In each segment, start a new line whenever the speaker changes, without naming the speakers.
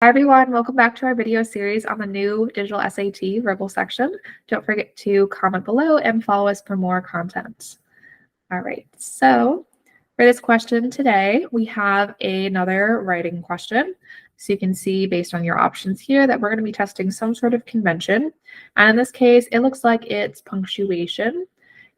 Hi everyone, welcome back to our video series on the new digital SAT verbal section. Don't forget to comment below and follow us for more content. All right, so for this question today, we have another writing question. So you can see based on your options here that we're going to be testing some sort of convention. And in this case, it looks like it's punctuation.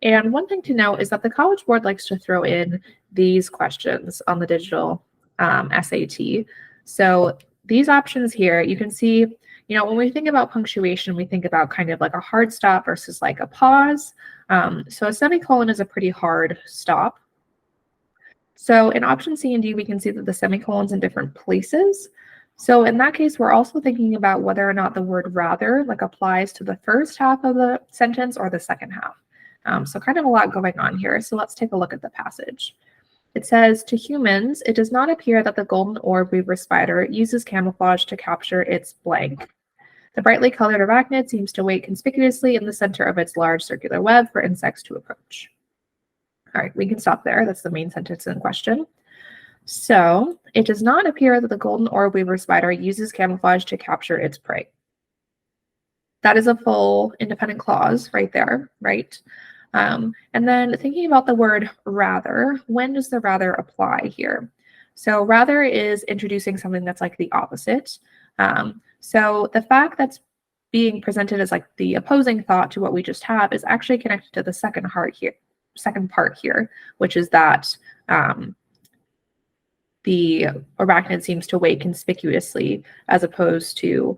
And one thing to note is that the College Board likes to throw in these questions on the digital SAT. So these options here, you can see, when we think about punctuation, we think about kind of like a hard stop versus like a pause. So a semicolon is a pretty hard stop. So in option C and D, we can see that the semicolon's in different places. So in that case, we're also thinking about whether or not the word rather like applies to the first half of the sentence or the second half. So kind of a lot going on here. So let's take a look at the passage. It says, to humans, it does not appear that the golden orb weaver spider uses camouflage to capture its blank. The brightly colored arachnid seems to wait conspicuously in the center of its large circular web for insects to approach. All right, we can stop there. That's the main sentence in question. So, it does not appear that the golden orb weaver spider uses camouflage to capture its prey. That is a full independent clause right there, right? And then thinking about the word rather, when does the rather apply here? So rather is introducing something that's like the opposite. So the fact that's being presented as like the opposing thought to what we just have is actually connected to the second part here, which is that the arachnid seems to wait conspicuously as opposed to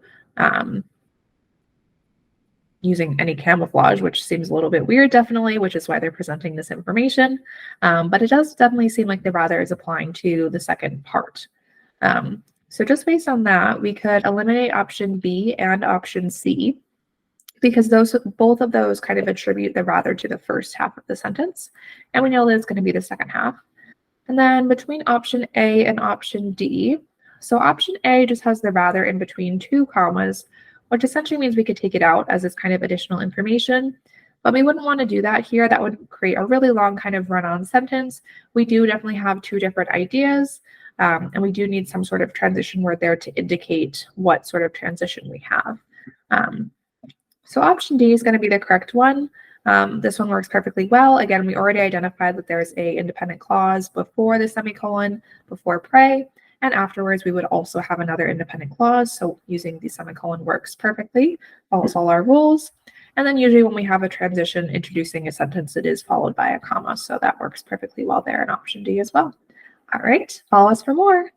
using any camouflage, which seems a little bit weird, definitely, which is why they're presenting this information. But it does definitely seem like the rather is applying to the second part. So just based on that, we could eliminate option B and option C because both of those kind of attribute the rather to the first half of the sentence. And we know that it's going to be the second half. And then between option A and option D, so option A just has the rather in between two commas, which essentially means we could take it out as this kind of additional information, but we wouldn't want to do that here. That would create a really long kind of run-on sentence. We do definitely have two different ideas, and we do need some sort of transition word there to indicate what sort of transition we have. So option D is going to be the correct one. This one works perfectly well. Again, we already identified that there's a independent clause before the semicolon, before prey. And afterwards, we would also have another independent clause. So using the semicolon works perfectly, follows all our rules. And then usually when we have a transition introducing a sentence, it is followed by a comma. So that works perfectly well there in option D as well. All right, follow us for more.